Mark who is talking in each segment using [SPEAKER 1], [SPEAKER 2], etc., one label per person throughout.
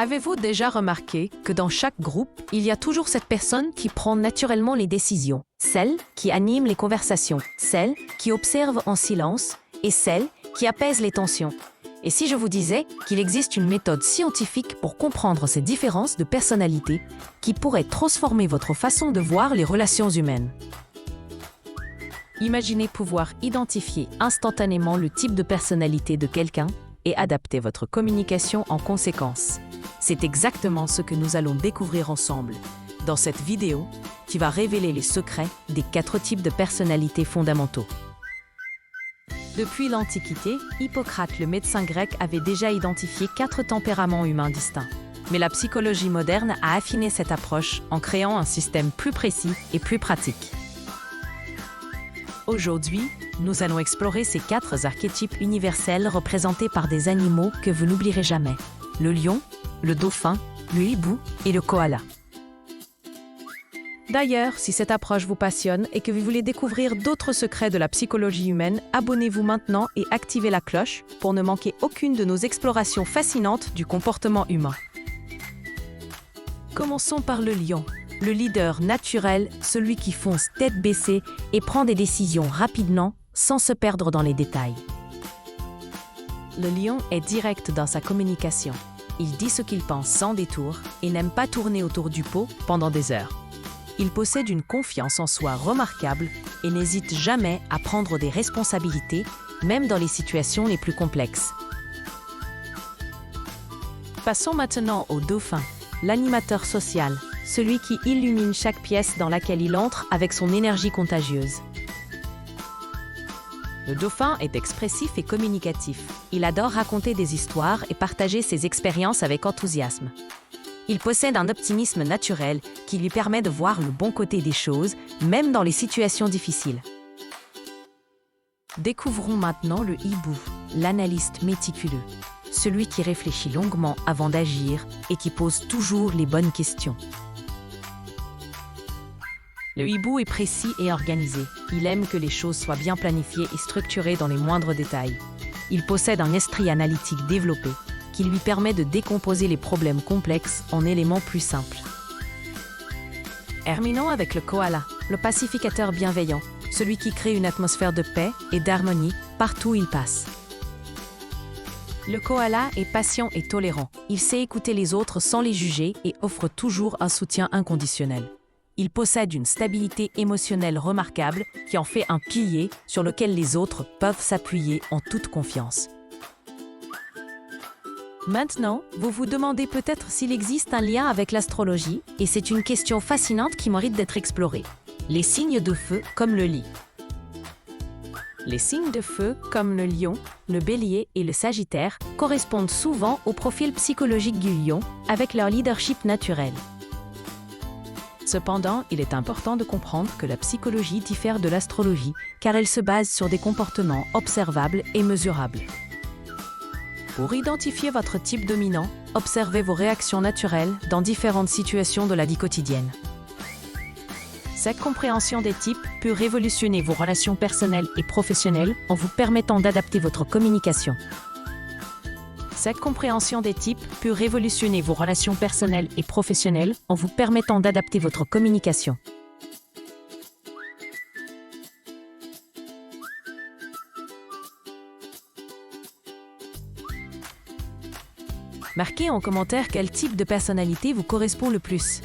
[SPEAKER 1] Avez-vous déjà remarqué que dans chaque groupe, il y a toujours cette personne qui prend naturellement les décisions, celle qui anime les conversations, celle qui observe en silence et celle qui apaise les tensions? Et si je vous disais qu'il existe une méthode scientifique pour comprendre ces différences de personnalité qui pourrait transformer votre façon de voir les relations humaines? Imaginez pouvoir identifier instantanément le type de personnalité de quelqu'un et adapter votre communication en conséquence. C'est exactement ce que nous allons découvrir ensemble dans cette vidéo qui va révéler les secrets des 4 types de personnalités fondamentaux. Depuis l'Antiquité, Hippocrate, le médecin grec, avait déjà identifié 4 tempéraments humains distincts. Mais la psychologie moderne a affiné cette approche en créant un système plus précis et plus pratique. Aujourd'hui, nous allons explorer ces 4 archétypes universels représentés par des animaux que vous n'oublierez jamais: le lion, le dauphin, le hibou et le koala. D'ailleurs, si cette approche vous passionne et que vous voulez découvrir d'autres secrets de la psychologie humaine, abonnez-vous maintenant et activez la cloche pour ne manquer aucune de nos explorations fascinantes du comportement humain. Commençons par le lion, le leader naturel, celui qui fonce tête baissée et prend des décisions rapidement sans se perdre dans les détails. Le lion est direct dans sa communication. Il dit ce qu'il pense sans détour et n'aime pas tourner autour du pot pendant des heures. Il possède une confiance en soi remarquable et n'hésite jamais à prendre des responsabilités, même dans les situations les plus complexes. Passons maintenant au dauphin, l'animateur social, celui qui illumine chaque pièce dans laquelle il entre avec son énergie contagieuse. Le dauphin est expressif et communicatif. Il adore raconter des histoires et partager ses expériences avec enthousiasme. Il possède un optimisme naturel qui lui permet de voir le bon côté des choses, même dans les situations difficiles. Découvrons maintenant le hibou, l'analyste méticuleux, celui qui réfléchit longuement avant d'agir et qui pose toujours les bonnes questions. Le hibou est précis et organisé. Il aime que les choses soient bien planifiées et structurées dans les moindres détails. Il possède un esprit analytique développé qui lui permet de décomposer les problèmes complexes en éléments plus simples. Terminons avec le koala, le pacificateur bienveillant, celui qui crée une atmosphère de paix et d'harmonie partout où il passe. Le koala est patient et tolérant. Il sait écouter les autres sans les juger et offre toujours un soutien inconditionnel. Il possède une stabilité émotionnelle remarquable qui en fait un pilier sur lequel les autres peuvent s'appuyer en toute confiance. Maintenant, vous vous demandez peut-être s'il existe un lien avec l'astrologie, et c'est une question fascinante qui mérite d'être explorée. Les signes de feu comme le lit. Les signes de feu, comme le lion, le bélier et le sagittaire, correspondent souvent au profil psychologique du lion, avec leur leadership naturel. Cependant, il est important de comprendre que la psychologie diffère de l'astrologie, car elle se base sur des comportements observables et mesurables. Pour identifier votre type dominant, observez vos réactions naturelles dans différentes situations de la vie quotidienne. Cette compréhension des types peut révolutionner vos relations personnelles et professionnelles en vous permettant d'adapter votre communication. Cette compréhension des types peut révolutionner vos relations personnelles et professionnelles en vous permettant d'adapter votre communication. Marquez en commentaire quel type de personnalité vous correspond le plus.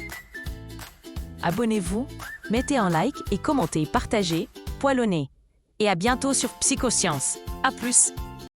[SPEAKER 1] Abonnez-vous, mettez un like et commentez, partagez, poilonnez. Et à bientôt sur Psychosciences. À plus!